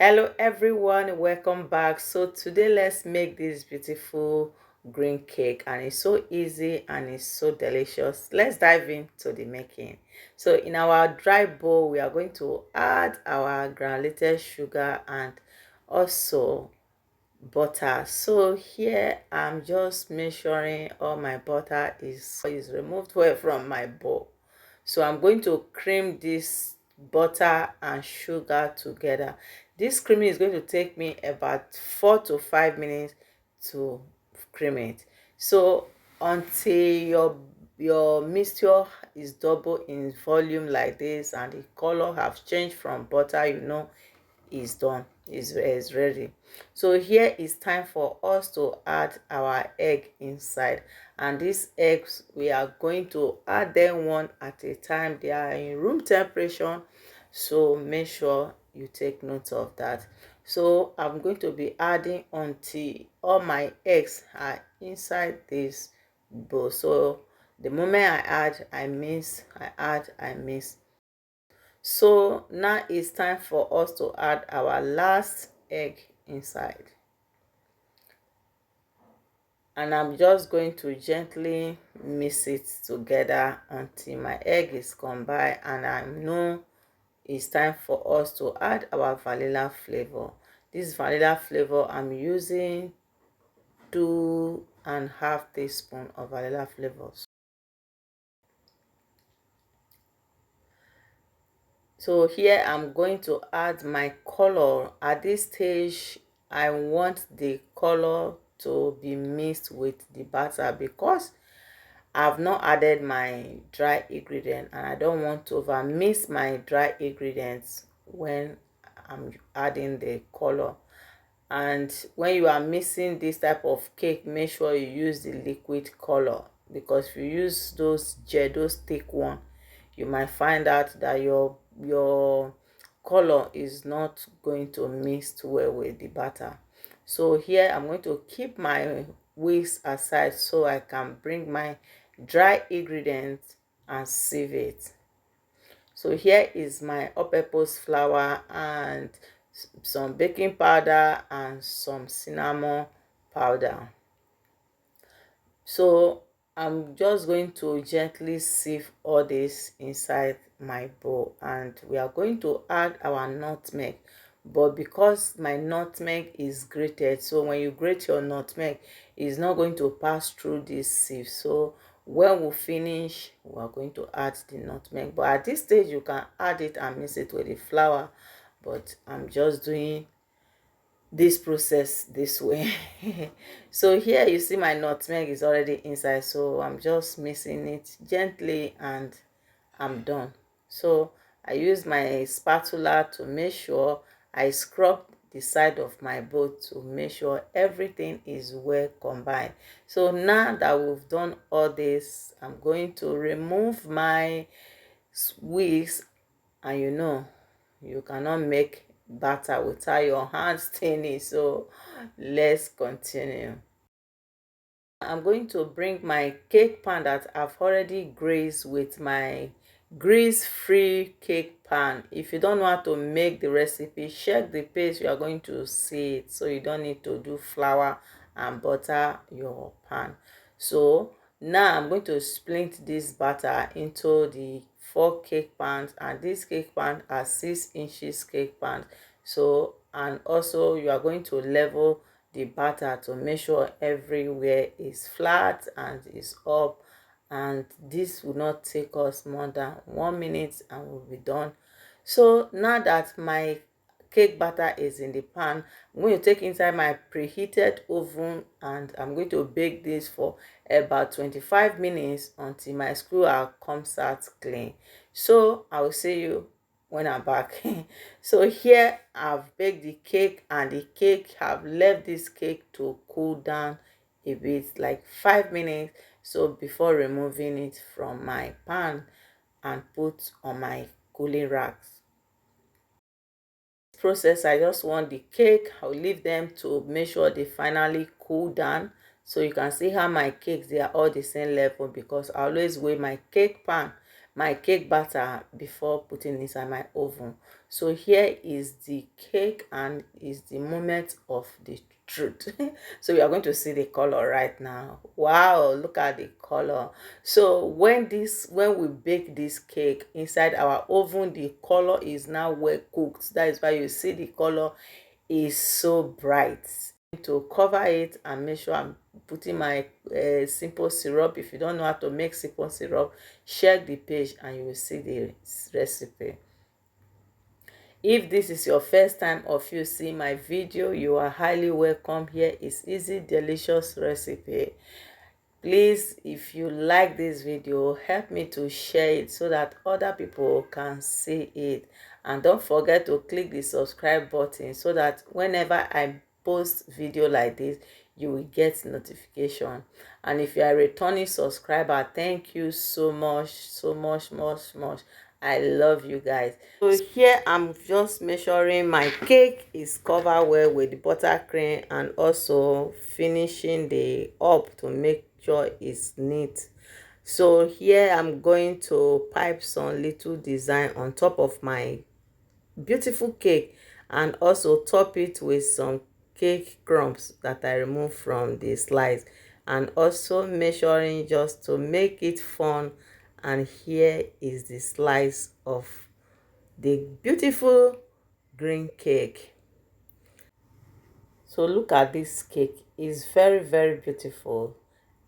Hello everyone, welcome back. So today let's make this beautiful green cake, and it's so easy and it's so delicious. Let's dive into the making. So in our dry bowl we are going to add our granulated sugar and also butter. So here I'm just measuring all my butter is removed well from my bowl. So I'm going to cream this butter and sugar together. This creaming is going to take me about 4 to 5 minutes to cream it. So until your mixture is double in volume like this and the color have changed from butter, is done, is ready. So here is time for us to add our egg inside, and these eggs we are going to add them one at a time. They are in room temperature, so make sure you take note of that. So I'm going to be adding until all my eggs are inside this bowl. So the moment I add, I mix, I add, I mix. So now it's time for us to add our last egg inside, and I'm just going to gently mix it together until my egg is combined, and I know it's time for us to add our vanilla flavor. This vanilla flavor I'm using 2.5 teaspoons of vanilla flavors. So here I'm going to add my color. At this stage I want the color to be mixed with the batter because I've not added my dry ingredient, and I don't want to over mix my dry ingredients when I'm adding the color. And when you are mixing this type of cake, make sure you use the liquid color, because if you use those gel, those thick one, you might find out that your color is not going to mix well with the batter. So here I'm going to keep my whisk aside so I can bring my dry ingredients and sieve it. So here is my all-purpose flour and some baking powder and some cinnamon powder. So I'm just going to gently sieve all this inside my bowl, and we are going to add our nutmeg. But because my nutmeg is grated, so when you grate your nutmeg, it's not going to pass through this sieve. So when we finish, we are going to add the nutmeg. But at this stage you can add it and mix it with the flour, but I'm just doing this process this way. So here you see my nutmeg is already inside, so I'm just mixing it gently and I'm done. So I use my spatula to make sure I scrub the side of my bowl to make sure everything is well combined. So now that we've done all this, I'm going to remove my whisk, and you cannot make batter without your hands staining. So let's continue. I'm going to bring my cake pan that I've already greased with my grease-free cake pan. If you don't know how to make the recipe, check the page, you are going to see it. So you don't need to do flour and butter your pan. So now I'm going to split this batter into the 4 cake pans, and this cake pan are 6 inches cake pan. So, and also you are going to level the batter to make sure everywhere is flat and is up, and this will not take us more than 1 minute and we'll be done. So now that my cake batter is in the pan, I'm going to take inside my preheated oven, and I'm going to bake this for about 25 minutes until my skewer comes out clean. So I will see you when I'm back. So here I've baked the cake, and the cake have left this cake to cool down a bit, like 5 minutes, so before removing it from my pan and put on my cooling racks. Process, I just want the cake, I'll leave them to make sure they finally cool down. So you can see how my cakes, they are all the same level, because I always weigh my cake pan my cake batter before putting it inside my oven. So here is the cake and is the moment of the truth. So we are going to see the color right now. Wow, look at the color. So when we bake this cake inside our oven, the color is now well cooked. That is why you see the color is so bright. To cover it and make sure I'm putting my simple syrup. If you don't know how to make simple syrup, check the page and you will see the recipe. If this is your first time of you seeing my video, you are highly welcome. Here is easy delicious recipe. Please, if you like this video, help me to share it so that other people can see it. And don't forget to click the subscribe button so that whenever I post video like this, you will get notification. And if you are a returning subscriber, thank you so much, so much. I love you guys. So here I'm just measuring my cake is covered well with the buttercream and also finishing the up to make sure it's neat. So here I'm going to pipe some little design on top of my beautiful cake and also top it with some cake crumbs that I removed from the slice, and also measuring just to make it fun. And here is the slice of the beautiful green cake. So look at this cake. It's very beautiful,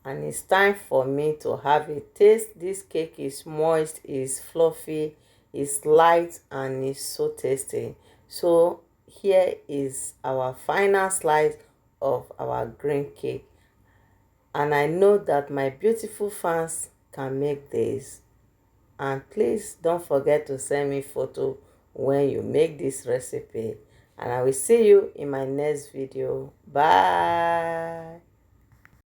and it's time for me to have a taste. This cake is moist, is fluffy, is light, and is so tasty. So here is our final slice of our green cake, and I know that my beautiful fans can make this. And please don't forget to send me photo when you make this recipe, and I will see you in my next video. Bye.